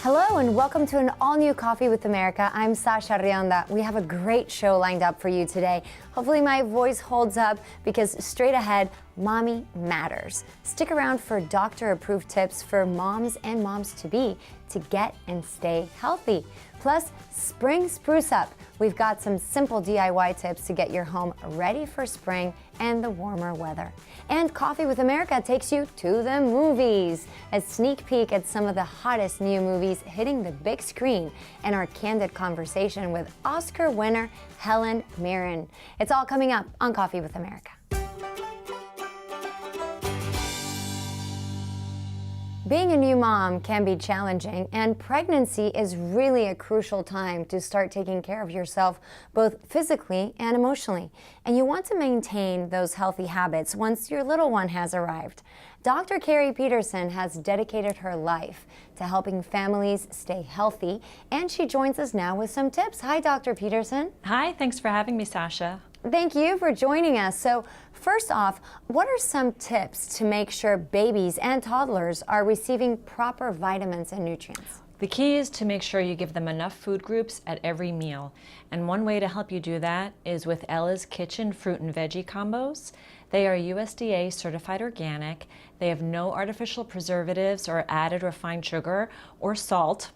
Hello and welcome to an all-new Coffee with America. I'm Sasha Rionda. We have a great show lined up for you today. Hopefully my voice holds up because straight ahead, Mommy Matters. Stick around for doctor-approved tips for moms and moms-to-be to get and stay healthy. Plus, spring spruce up. We've got some simple DIY tips to get your home ready for spring and the warmer weather. And Coffee with America takes you to the movies. A sneak peek at some of the hottest new movies hitting the big screen and our candid conversation with Oscar winner Helen Mirren. It's all coming up on Coffee with America. Being a new mom can be challenging, and pregnancy is really a crucial time to start taking care of yourself, both physically and emotionally. And you want to maintain those healthy habits once your little one has arrived. Dr. Carrie Peterson has dedicated her life to helping families stay healthy, and she joins us now with some tips. Hi, Dr. Peterson. Hi, thanks for having me, Sasha. Thank you for joining us. So first off, what are some tips to make sure babies and toddlers are receiving proper vitamins and nutrients? The key is to make sure you give them enough food groups at every meal. And one way to help you do that is with Ella's Kitchen fruit and veggie combos. They are USDA certified organic. They have no artificial preservatives or added refined sugar or salt.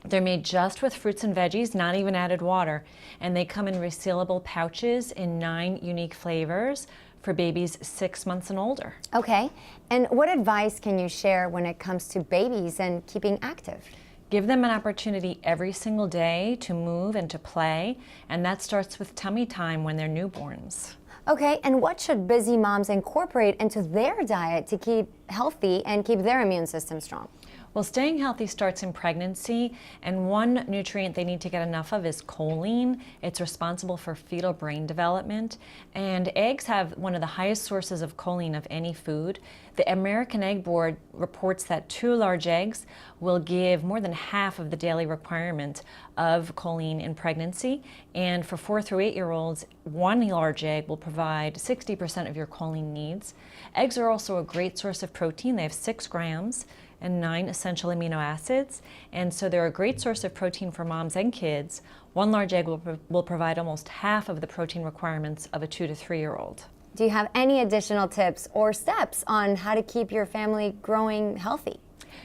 They're made just with fruits and veggies, not even added water. And they come in resealable pouches in 9 unique flavors for babies 6 months and older. Okay, and what advice can you share when it comes to babies and keeping active? Give them an opportunity every single day to move and to play, and that starts with tummy time when they're newborns. Okay, and what should busy moms incorporate into their diet to keep healthy and keep their immune system strong? Well, staying healthy starts in pregnancy, and one nutrient they need to get enough of is choline. It's responsible for fetal brain development, and eggs have one of the highest sources of choline of any food. The American Egg Board reports that 2 large eggs will give more than half of the daily requirement of choline in pregnancy, and for 4 through 8-year-olds, 1 large egg will provide 60% of your choline needs. Eggs are also a great source of protein. They have 6 grams and 9 essential amino acids, and so they're a great source of protein for moms and kids. 1 large egg will provide almost half of the protein requirements of a 2 to 3-year-old. Do you have any additional tips or steps on how to keep your family growing healthy?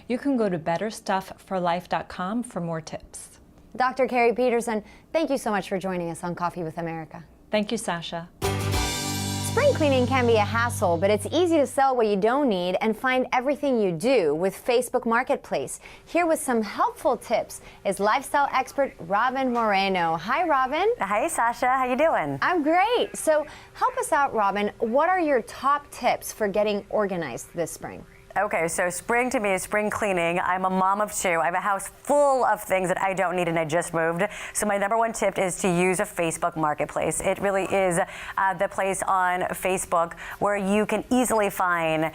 You can go to betterstuffforlife.com for more tips. Dr. Carrie Peterson, thank you so much for joining us on Coffee with America. Thank you, Sasha. Spring cleaning can be a hassle, but it's easy to sell what you don't need and find everything you do with Facebook Marketplace. Here with some helpful tips is lifestyle expert Robin Moreno. Hi, Robin. Hi, Sasha. How you doing? I'm great. So help us out, Robin. What are your top tips for getting organized this spring? Okay, so spring to me is spring cleaning. I'm a mom of 2. I have a house full of things that I don't need and I just moved. So my number 1 tip is to use a Facebook Marketplace. It really is the place on Facebook where you can easily find,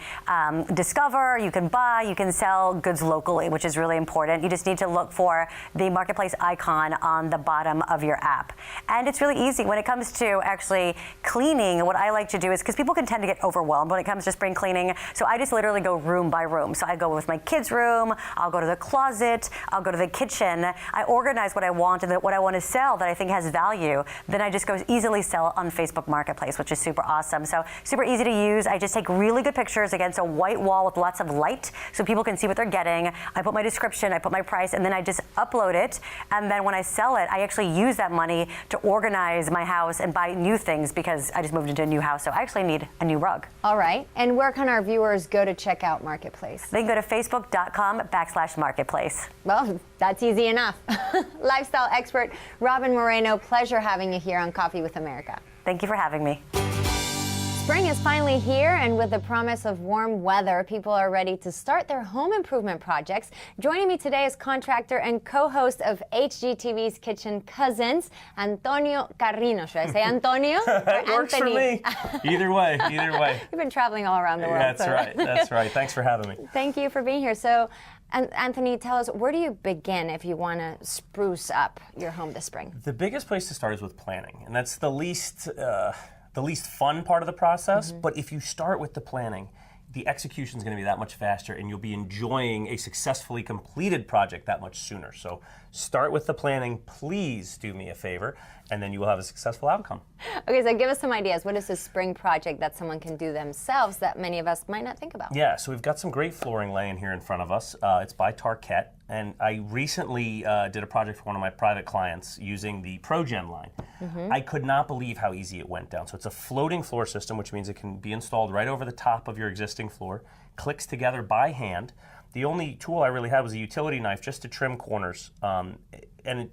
discover, you can buy, you can sell goods locally, which is really important. You just need to look for the Marketplace icon on the bottom of your app. And it's really easy. When it comes to actually cleaning, what I like to do is, because people can tend to get overwhelmed when it comes to spring cleaning, so I just literally go room by room. So I go with my kids' room, I'll go to the closet, I'll go to the kitchen. I organize what I want and what I want to sell that I think has value. Then I just go easily sell on Facebook Marketplace, which is super awesome. So super easy to use. I just take really good pictures against a white wall with lots of light so people can see what they're getting. I put my description, I put my price, and then I just upload it. And then when I sell it, I actually use that money to organize my house and buy new things because I just moved into a new house. So I actually need a new rug. All right. And where can our viewers go to check out Marketplace? They can go to facebook.com/marketplace. Well, that's easy enough. Lifestyle expert Robin Moreno, pleasure having you here on Coffee with America. Thank you for having me. Spring is finally here, and with the promise of warm weather, people are ready to start their home improvement projects. Joining me today is contractor and co-host of HGTV's Kitchen Cousins, Antonio Carrino. Should I say Antonio or It works for me. Either way, either way. You've been traveling all around the world. That's right, that's right. Thanks for having me. Thank you for being here. So, Anthony, tell us, where do you begin if you want to spruce up your home this spring? The biggest place to start is with planning, and that's the least fun part of the process. But if you start with the planning, the execution is going to be that much faster, and you'll be enjoying a successfully completed project that much sooner. So start with the planning. Please do me a favor, and then you will have a successful outcome. Okay, so give us some ideas. What is a spring project that someone can do themselves that many of us might not think about? Yeah, so we've got some great flooring laying here in front of us. It's by Tarkett, and I recently did a project for one of my private clients using the ProGen line. I could not believe how easy it went down. So it's a floating floor system, which means it can be installed right over the top of your existing floor, clicks together by hand. The only tool I really had was a utility knife just to trim corners, and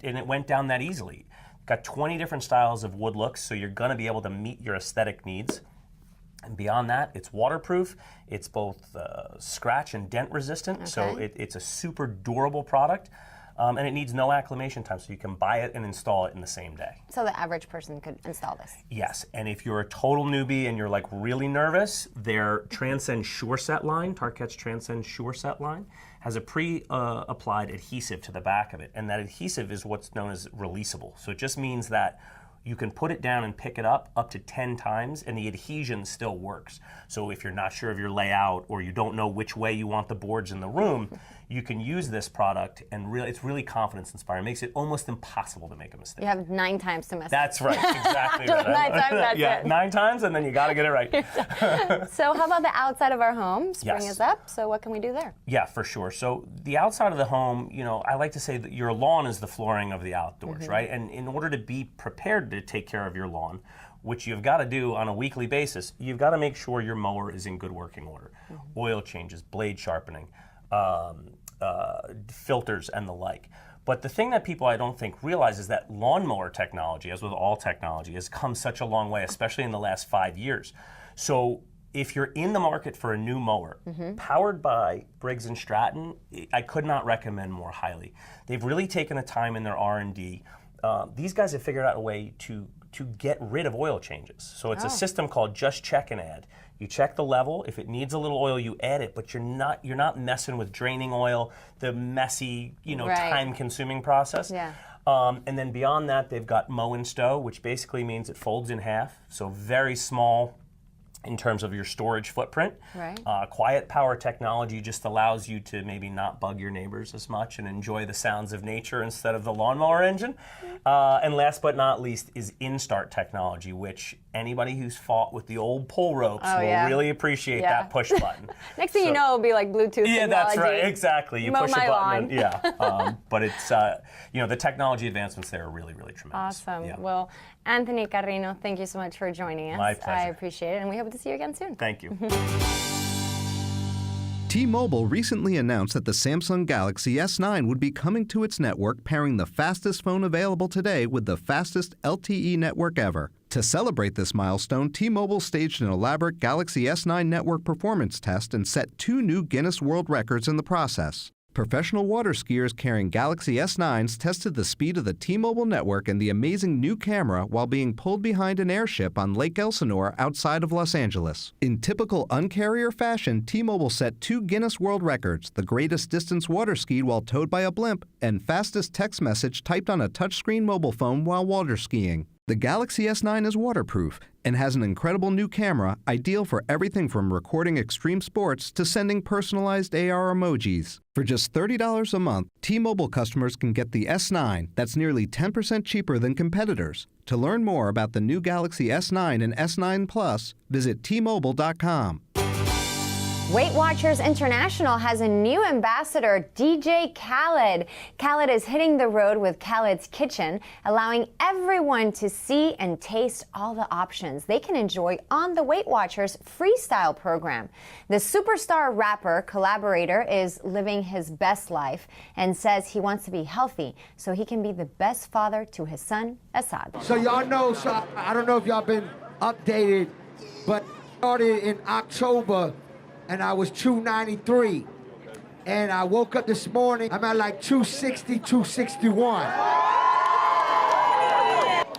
it went down that easily. Got 20 different styles of wood looks, so you're going to be able to meet your aesthetic needs. And beyond that, it's waterproof. It's both scratch and dent resistant, so it's a super durable product. And it needs no acclimation time, so you can buy it and install it in the same day. So the average person could install this? Yes, and if you're a total newbie and you're like really nervous, their Transcend Sure Set line, Tarkett's Transcend Sure Set line, has a pre-applied adhesive to the back of it, and that adhesive is what's known as releasable. So it just means that you can put it down and pick it up to 10 times, and the adhesion still works. So if you're not sure of your layout or you don't know which way you want the boards in the room, you can use this product, and it's really confidence inspiring. It makes it almost impossible to make a mistake. You have 9 times to mess up. That's right, exactly. Just 9 times, that's yeah, it. 9 times, and then you got to get it right. So how about the outside of our home? Spring Yes. is up, so what can we do there? Yeah, for sure. So the outside of the home, I like to say that your lawn is the flooring of the outdoors, right? And in order to be prepared to take care of your lawn, which you've got to do on a weekly basis, you've got to make sure your mower is in good working order. Oil changes, blade sharpening, filters, and the like. But the thing that people I don't think realize is that lawnmower technology, as with all technology, has come such a long way, especially in the last 5 years. So if you're in the market for a new mower, powered by Briggs & Stratton, I could not recommend more highly. They've really taken the time in their R&D. These guys have figured out a way to get rid of oil changes. So it's a system called Just Check and Add. You check the level. If it needs a little oil, you add it, but you're not messing with draining oil, the messy, time-consuming process. Yeah. And then beyond that, they've got Mow and Stow, which basically means it folds in half, so very small in terms of your storage footprint. Right. Quiet power technology just allows you to maybe not bug your neighbors as much and enjoy the sounds of nature instead of the lawnmower engine. And last but not least is Instart technology, which anybody who's fought with the old pull ropes will really appreciate that push button. Next thing you know, it'll be like Bluetooth technology. Yeah, that's right, exactly. You Mow push a my button. lawn. But it's, the technology advancements there are really, really tremendous. Awesome. Yeah. Well, Anthony Carrino, thank you so much for joining us. My pleasure. I appreciate it, and we hope to see you again soon. Thank you. T-Mobile recently announced that the Samsung Galaxy S9 would be coming to its network, pairing the fastest phone available today with the fastest LTE network ever. To celebrate this milestone, T-Mobile staged an elaborate Galaxy S9 network performance test and set 2 new Guinness World Records in the process. Professional water skiers carrying Galaxy S9s tested the speed of the T-Mobile network and the amazing new camera while being pulled behind an airship on Lake Elsinore outside of Los Angeles. In typical Uncarrier fashion, T-Mobile set 2 Guinness World Records, the greatest distance water skied while towed by a blimp, and fastest text message typed on a touchscreen mobile phone while water skiing. The Galaxy S9 is waterproof and has an incredible new camera, ideal for everything from recording extreme sports to sending personalized AR emojis. For just $30 a month, T-Mobile customers can get the S9 that's nearly 10% cheaper than competitors. To learn more about the new Galaxy S9 and S9 Plus, visit T-Mobile.com. Weight Watchers International has a new ambassador, DJ Khaled. Khaled is hitting the road with Khaled's Kitchen, allowing everyone to see and taste all the options they can enjoy on the Weight Watchers freestyle program. The superstar rapper collaborator is living his best life and says he wants to be healthy so he can be the best father to his son, Assad. So y'all know, I don't know if y'all been updated, but started in October, and I was 293. And I woke up this morning, I'm at like 260, 261.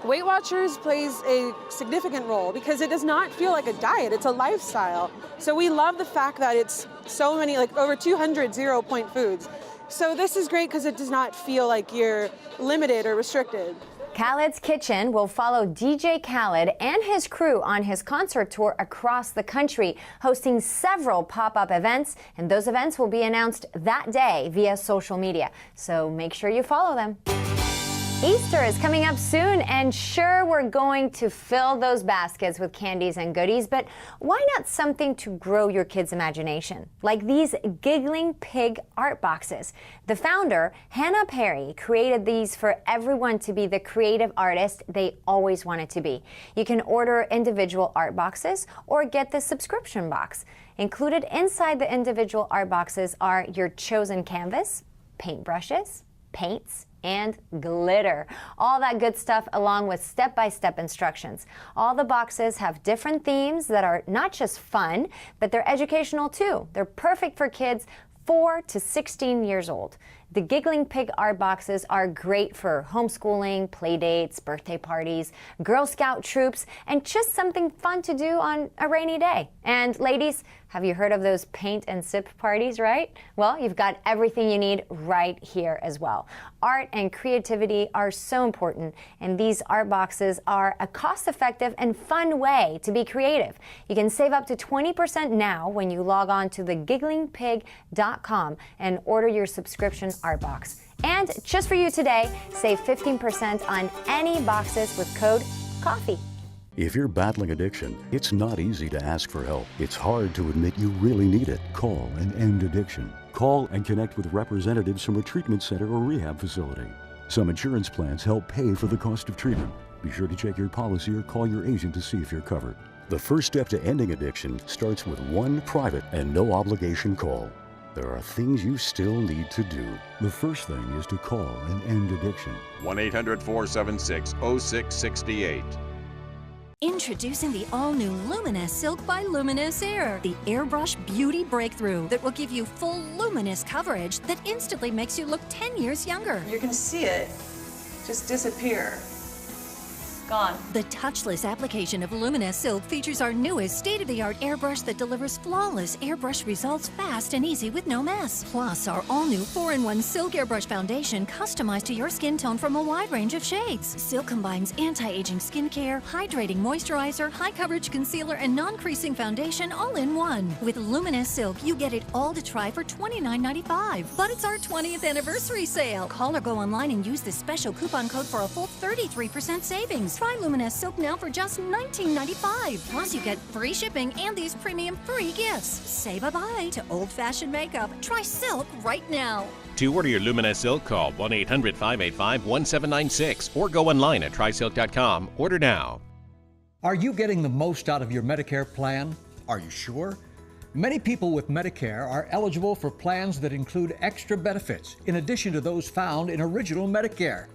Weight Watchers plays a significant role because it does not feel like a diet, it's a lifestyle. So we love the fact that it's so many, like over 200 zero-point foods. So this is great because it does not feel like you're limited or restricted. Khaled's Kitchen will follow DJ Khaled and his crew on his concert tour across the country, hosting several pop-up events, and those events will be announced that day via social media. So make sure you follow them. Easter is coming up soon, and sure, we're going to fill those baskets with candies and goodies, but why not something to grow your kids' imagination? Like these Giggling Pig art boxes. The founder, Hannah Perry, created these for everyone to be the creative artist they always wanted to be. You can order individual art boxes or get the subscription box. Included inside the individual art boxes are your chosen canvas, paintbrushes, paints, and glitter. All that good stuff along with step-by-step instructions. All the boxes have different themes that are not just fun, but they're educational too. They're perfect for kids 4 to 16 years old. The Giggling Pig art boxes are great for homeschooling, play dates, birthday parties, Girl Scout troops, and just something fun to do on a rainy day. And ladies, have you heard of those paint and sip parties, right? Well, you've got everything you need right here as well. Art and creativity are so important, and these art boxes are a cost-effective and fun way to be creative. You can save up to 20% now when you log on to thegigglingpig.com and order your subscription art box. And just for you today, save 15% on any boxes with code COFFEE. If you're battling addiction, it's not easy to ask for help. It's hard to admit you really need it. Call and end addiction. Call and connect with representatives from a treatment center or rehab facility. Some insurance plans help pay for the cost of treatment. Be sure to check your policy or call your agent to see if you're covered. The first step to ending addiction starts with one private and no obligation call. There are things you still need to do. The first thing is to call and end addiction. 1-800-476-0668. Introducing the all-new Luminous Silk by Luminous Air, the airbrush beauty breakthrough that will give you full luminous coverage that instantly makes you look 10 years younger. You're going to see it just disappear. Gone. The touchless application of Luminous Silk features our newest state-of-the-art airbrush that delivers flawless airbrush results fast and easy with no mess. Plus, our all-new 4-in-1 Silk Airbrush Foundation customized to your skin tone from a wide range of shades. Silk combines anti-aging skincare, hydrating moisturizer, high-coverage concealer, and non-creasing foundation all in one. With Luminous Silk, you get it all to try for $29.95. But it's our 20th anniversary sale. Call or go online and use this special coupon code for a full 33% savings. Try Luminous Silk now for just $19.95. Plus, you get free shipping and these premium free gifts. Say bye-bye to old-fashioned makeup. Try Silk right now. To order your Luminous Silk, call 1-800-585-1796 or go online at trysilk.com. Order now. Are you getting the most out of your Medicare plan? Are you sure? Many people with Medicare are eligible for plans that include extra benefits in addition to those found in original Medicare.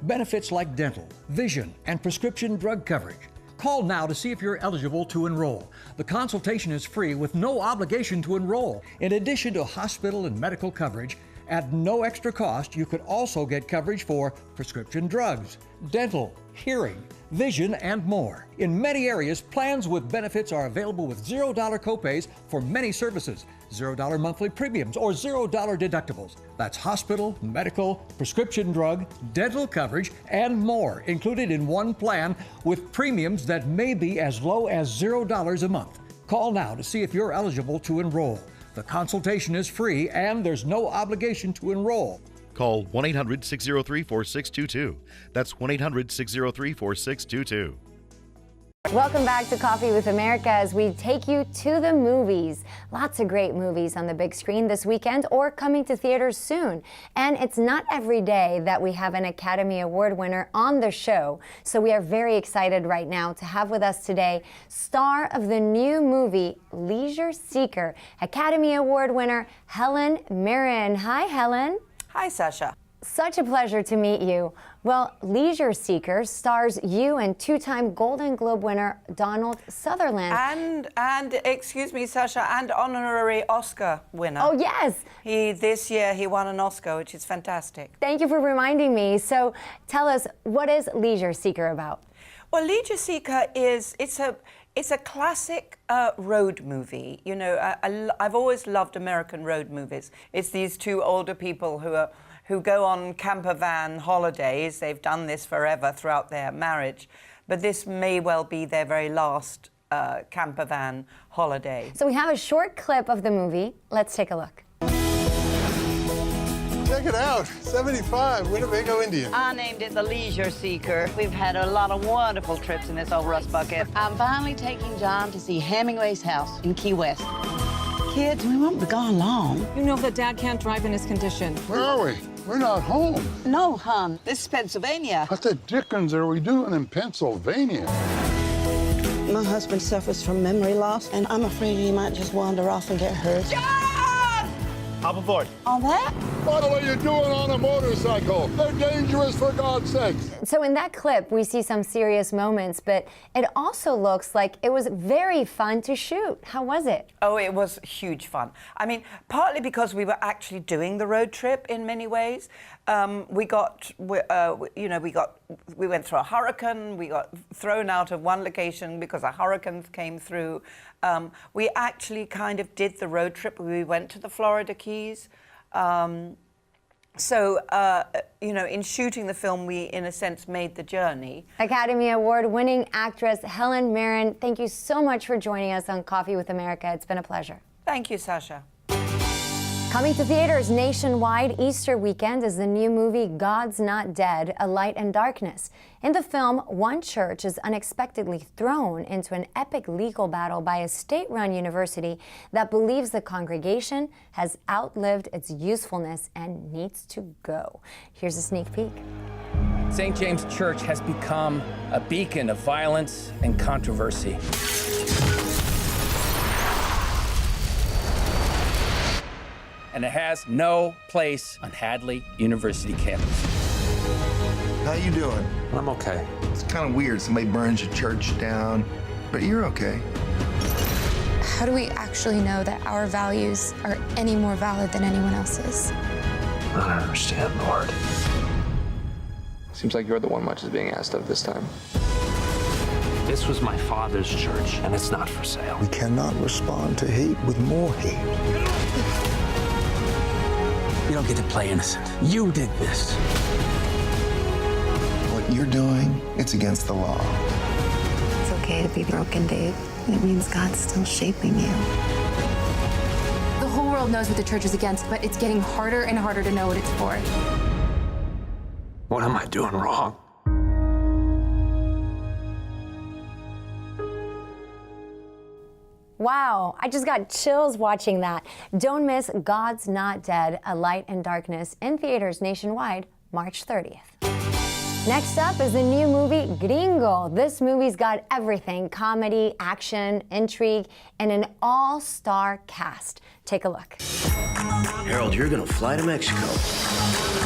Benefits like dental, vision, and prescription drug coverage. Call now to see if you're eligible to enroll. The consultation is free with no obligation to enroll. In addition to hospital and medical coverage, at no extra cost, you could also get coverage for prescription drugs, dental, hearing, vision, and more. In many areas, plans with benefits are available with $0 copays for many services, $0 monthly premiums, or $0 deductibles. That's hospital, medical, prescription drug, dental coverage, and more included in one plan with premiums that may be as low as $0 a month. Call now to see if you're eligible to enroll. The consultation is free and there's no obligation to enroll. Call 1-800-603-4622. That's 1-800-603-4622. Welcome back to Coffee with America as we take you to the movies. Lots of great movies on the big screen this weekend or coming to theaters soon. And it's not every day that we have an Academy Award winner on the show. So we are very excited right now to have with us today star of the new movie Leisure Seeker, Academy Award winner Helen Mirren. Hi, Helen. Hi, Sasha. Such a pleasure to meet you. Well, Leisure Seeker stars you and two-time Golden Globe winner Donald Sutherland. And excuse me, Sasha, and honorary Oscar winner. Oh, yes. This year he won an Oscar, which is fantastic. Thank you for reminding me. So tell us, what is Leisure Seeker about? Well, Leisure Seeker it's a classic road movie. You know, I've always loved American road movies. It's these two older people who who go on camper van holidays. They've done this forever throughout their marriage, but this may well be their very last camper van holiday. So we have a short clip of the movie. Let's take a look. Check it out, 75, Winnebago Indian. I named it the Leisure Seeker. We've had a lot of wonderful trips in this old rust bucket. I'm finally taking John to see Hemingway's house in Key West. Kids, we won't be gone long. You know that Dad can't drive in his condition. Where are we? We're not home. No, hon, this is Pennsylvania. What the dickens are we doing in Pennsylvania? My husband suffers from memory loss, and I'm afraid he might just wander off and get hurt. Hop aboard. On that? What are you doing on a motorcycle? They're dangerous, for God's sakes. So in that clip, we see some serious moments, but it also looks like it was very fun to shoot. How was it? Oh, it was huge fun. I mean, partly because we were actually doing the road trip in many ways. We went through a hurricane. We got thrown out of one location because a hurricane came through. We actually kind of did the road trip. We went to the Florida Keys. In shooting the film, we, in a sense, made the journey. Academy Award-winning actress Helen Mirren, thank you so much for joining us on Coffee with America. It's been a pleasure. Thank you, Sasha. Coming to theaters nationwide Easter weekend is the new movie God's Not Dead, A Light in Darkness. In the film, one church is unexpectedly thrown into an epic legal battle by a state-run university that believes the congregation has outlived its usefulness and needs to go. Here's a sneak peek. St. James Church has become a beacon of violence and controversy. And it has no place on Hadley University campus. How you doing? I'm okay. It's kind of weird. Somebody burns your church down, but you're okay. How do we actually know that our values are any more valid than anyone else's? I don't understand, Lord. Seems like you're the one much is being asked of this time. This was my father's church, and it's not for sale. We cannot respond to hate with more hate. You don't get to play innocent. You did this. What you're doing, it's against the law. It's okay to be broken, Dave. It means God's still shaping you. The whole world knows what the church is against, but it's getting harder and harder to know what it's for. What am I doing wrong? Wow, I just got chills watching that. Don't miss God's Not Dead, A Light in Darkness in theaters nationwide, March 30th. Next up is the new movie Gringo. This movie's got everything: comedy, action, intrigue, and an all-star cast. Take a look. Harold, you're gonna fly to Mexico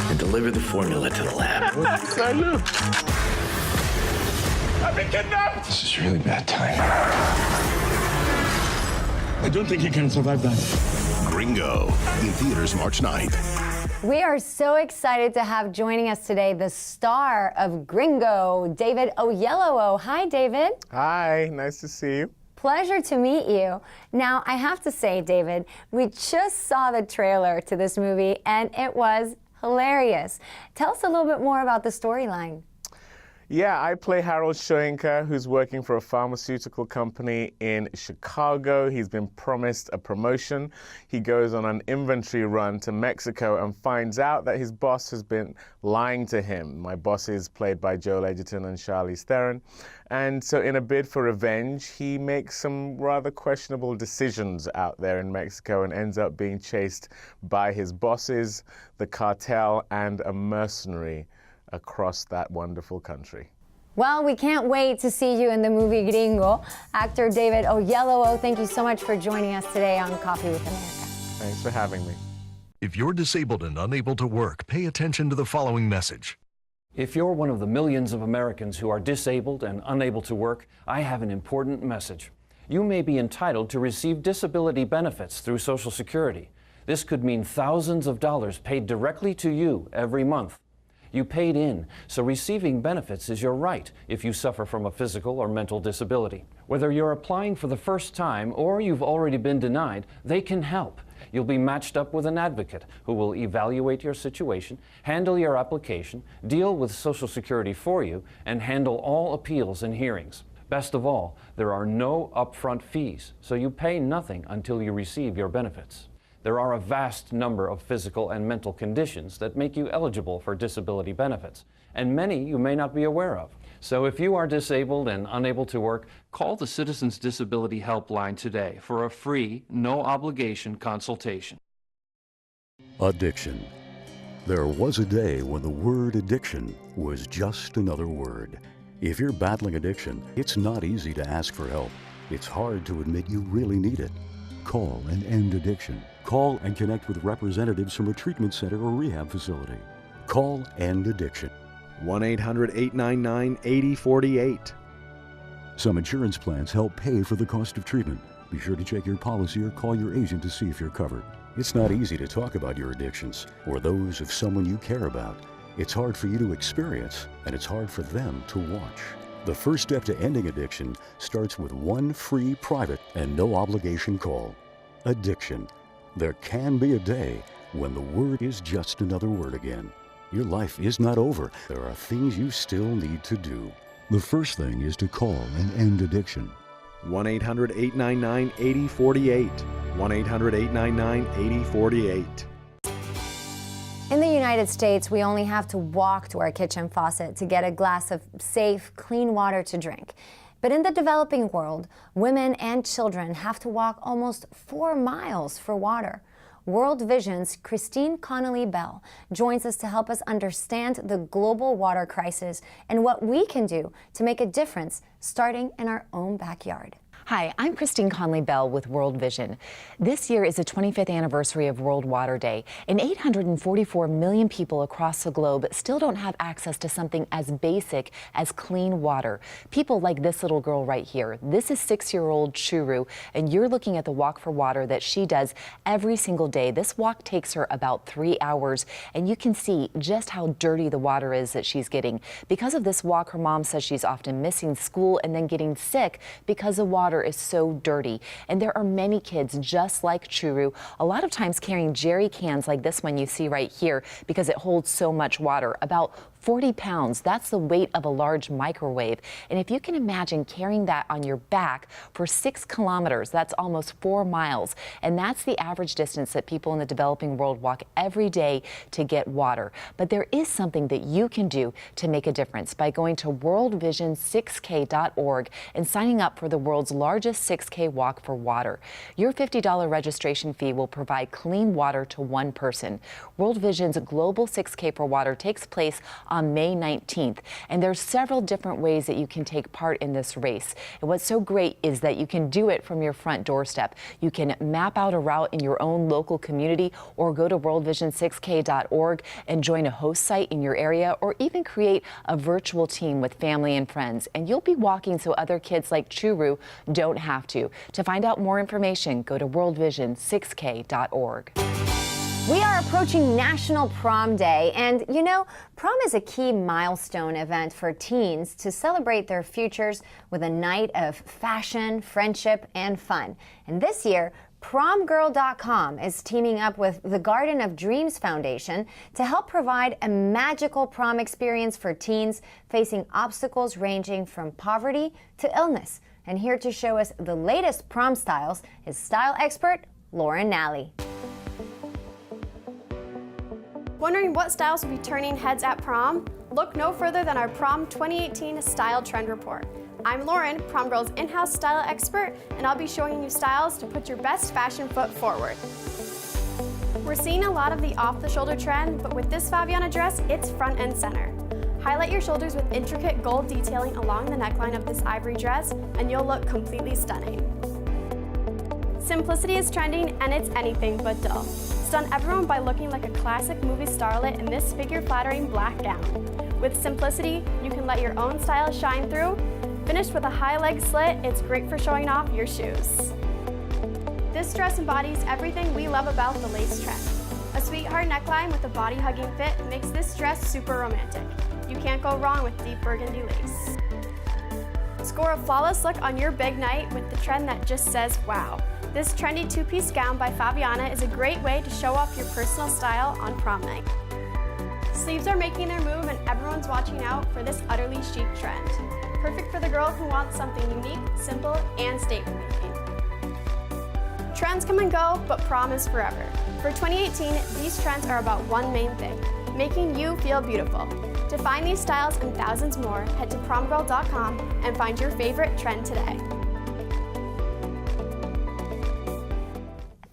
and deliver the formula to the lab. I knew. I've been kidnapped! This is really bad time. I don't think you can survive that. Gringo, in theaters March 9th. We are so excited to have joining us today the star of Gringo, David Oyelowo. Hi, David. Hi, nice to see you. Pleasure to meet you. Now, I have to say, David, we just saw the trailer to this movie, and it was hilarious. Tell us a little bit more about the storyline. Yeah, I play Harold Shoyinka, who's working for a pharmaceutical company in Chicago. He's been promised a promotion. He goes on an inventory run to Mexico and finds out that his boss has been lying to him. My boss is played by Joel Edgerton and Charlize Theron. And so in a bid for revenge, he makes some rather questionable decisions out there in Mexico and ends up being chased by his bosses, the cartel, and a mercenary across that wonderful country. Well, we can't wait to see you in the movie Gringo. Actor David Oyelowo, thank you so much for joining us today on Coffee with America. Thanks for having me. If you're disabled and unable to work, pay attention to the following message. If you're one of the millions of Americans who are disabled and unable to work, I have an important message. You may be entitled to receive disability benefits through Social Security. This could mean thousands of dollars paid directly to you every month. You paid in, so receiving benefits is your right if you suffer from a physical or mental disability. Whether you're applying for the first time or you've already been denied, they can help. You'll be matched up with an advocate who will evaluate your situation, handle your application, deal with Social Security for you, and handle all appeals and hearings. Best of all, there are no upfront fees, so you pay nothing until you receive your benefits. There are a vast number of physical and mental conditions that make you eligible for disability benefits, and many you may not be aware of. So if you are disabled and unable to work, call the Citizens Disability Helpline today for a free, no-obligation consultation. Addiction. There was a day when the word addiction was just another word. If you're battling addiction, it's not easy to ask for help. It's hard to admit you really need it. Call and end addiction. Call and connect with representatives from a treatment center or rehab facility. Call End Addiction. 1-800-899-8048. Some insurance plans help pay for the cost of treatment. Be sure to check your policy or call your agent to see if you're covered. It's not easy to talk about your addictions or those of someone you care about. It's hard for you to experience, and it's hard for them to watch. The first step to ending addiction starts with one free, private, and no-obligation call. Addiction. There can be a day when the word is just another word again. Your life is not over. There are things you still need to do. The first thing is to call and end addiction. 1-800-899-8048. 1-800-899-8048. In the United States, we only have to walk to our kitchen faucet to get a glass of safe, clean water to drink. But in the developing world, women and children have to walk almost 4 miles for water. World Vision's Christine Connolly Bell joins us to help us understand the global water crisis and what we can do to make a difference starting in our own backyard. Hi, I'm Christine Conley Bell with World Vision. This year is the 25th anniversary of World Water Day, and 844 million people across the globe still don't have access to something as basic as clean water. People like this little girl right here. This is 6-year-old Churu, and you're looking at the walk for water that she does every single day. This walk takes her about 3 hours, and you can see just how dirty the water is that she's getting. Because of this walk, her mom says she's often missing school and then getting sick because the water is so dirty. And there are many kids just like Churu, a lot of times carrying jerry cans like this one you see right here because it holds so much water, about 40 pounds. That's the weight of a large microwave. And if you can imagine carrying that on your back for 6 kilometers, that's almost 4 miles. And that's the average distance that people in the developing world walk every day to get water. But there is something that you can do to make a difference by going to worldvision6k.org and signing up for the world's largest 6K walk for water. Your $50 registration fee will provide clean water to one person. World Vision's Global 6K for Water takes place on May 19th. And there's several different ways that you can take part in this race. And what's so great is that you can do it from your front doorstep. You can map out a route in your own local community or go to worldvision6k.org and join a host site in your area or even create a virtual team with family and friends. And you'll be walking so other kids like Churu don't have to. To find out more information, go to worldvision6k.org. We are approaching National Prom Day, and you know, prom is a key milestone event for teens to celebrate their futures with a night of fashion, friendship, and fun. And this year, PromGirl.com is teaming up with the Garden of Dreams Foundation to help provide a magical prom experience for teens facing obstacles ranging from poverty to illness. And here to show us the latest prom styles is style expert Lauren Nally. Wondering what styles will be turning heads at prom? Look no further than our Prom 2018 Style Trend Report. I'm Lauren, Prom Girl's in-house style expert, and I'll be showing you styles to put your best fashion foot forward. We're seeing a lot of the off-the-shoulder trend, but with this Faviana dress, it's front and center. Highlight your shoulders with intricate gold detailing along the neckline of this ivory dress, and you'll look completely stunning. Simplicity is trending, and it's anything but dull. Stun everyone by looking like a classic movie starlet in this figure-flattering black gown. With simplicity, you can let your own style shine through. Finished with a high leg slit, it's great for showing off your shoes. This dress embodies everything we love about the lace trend. A sweetheart neckline with a body-hugging fit makes this dress super romantic. You can't go wrong with deep burgundy lace. Score a flawless look on your big night with the trend that just says wow. This trendy two-piece gown by Faviana is a great way to show off your personal style on prom night. Sleeves are making their move and everyone's watching out for this utterly chic trend. Perfect for the girl who wants something unique, simple, and statement-making. Trends come and go, but prom is forever. For 2018, these trends are about one main thing, making you feel beautiful. To find these styles and thousands more, head to promgirl.com and find your favorite trend today.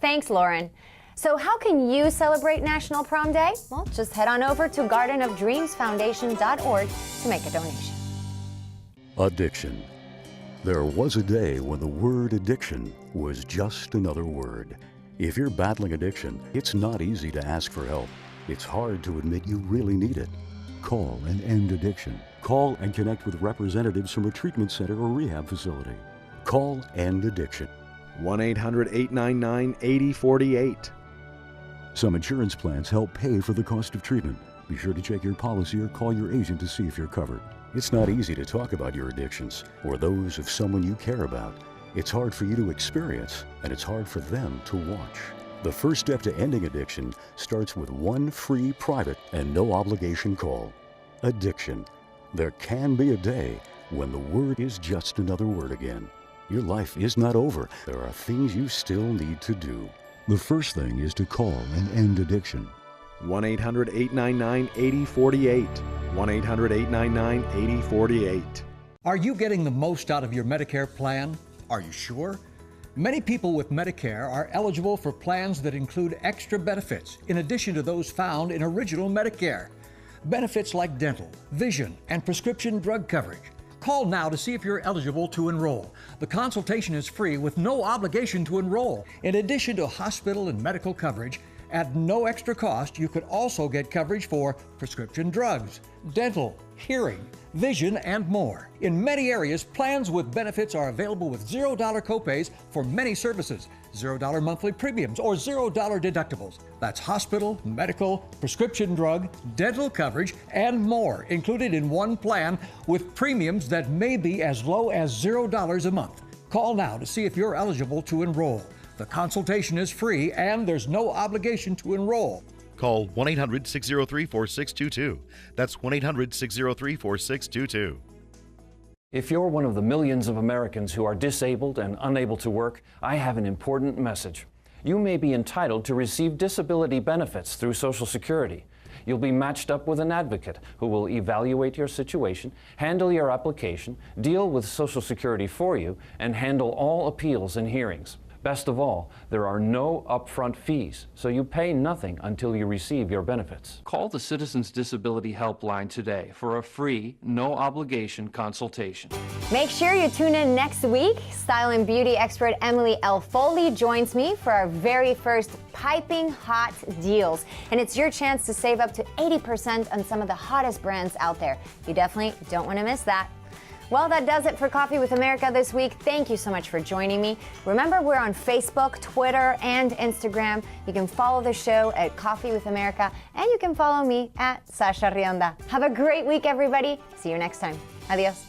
Thanks, Lauren. So how can you celebrate National Prom Day? Well, just head on over to gardenofdreamsfoundation.org to make a donation. Addiction. There was a day when the word addiction was just another word. If you're battling addiction, it's not easy to ask for help. It's hard to admit you really need it. Call and end addiction. Call and connect with representatives from a treatment center or rehab facility. Call End Addiction. 1-800-899-8048. Some insurance plans help pay for the cost of treatment. Be sure to check your policy or call your agent to see if you're covered. It's not easy to talk about your addictions or those of someone you care about. It's hard for you to experience, and it's hard for them to watch. The first step to ending addiction starts with one free, private, and no obligation call. Addiction. There can be a day when the word is just another word again. Your life is not over. There are things you still need to do. The first thing is to call and end addiction. 1-800-899-8048. 1-800-899-8048. Are you getting the most out of your Medicare plan? Are you sure? Many people with Medicare are eligible for plans that include extra benefits in addition to those found in original Medicare. Benefits like dental, vision, and prescription drug coverage. Call now to see if you're eligible to enroll. The consultation is free with no obligation to enroll. In addition to hospital and medical coverage, at no extra cost, you could also get coverage for prescription drugs, dental, hearing, vision, and more. In many areas, plans with benefits are available with $0 copays for many services, $0 monthly premiums, or $0 deductibles. That's hospital, medical, prescription drug, dental coverage, and more included in one plan with premiums that may be as low as $0 a month. Call now to see if you're eligible to enroll. The consultation is free and there's no obligation to enroll. Call 1-800-603-4622. That's 1-800-603-4622. If you're one of the millions of Americans who are disabled and unable to work, I have an important message. You may be entitled to receive disability benefits through Social Security. You'll be matched up with an advocate who will evaluate your situation, handle your application, deal with Social Security for you, and handle all appeals and hearings. Best of all, there are no upfront fees, so you pay nothing until you receive your benefits. Call the Citizens Disability Helpline today for a free, no-obligation consultation. Make sure you tune in next week. Style and beauty expert Emily L. Foley joins me for our very first Piping Hot Deals. And it's your chance to save up to 80% on some of the hottest brands out there. You definitely don't want to miss that. Well, that does it for Coffee with America this week. Thank you so much for joining me. Remember, we're on Facebook, Twitter, and Instagram. You can follow the show at Coffee with America, and you can follow me at Sasha Rionda. Have a great week, everybody. See you next time. Adios.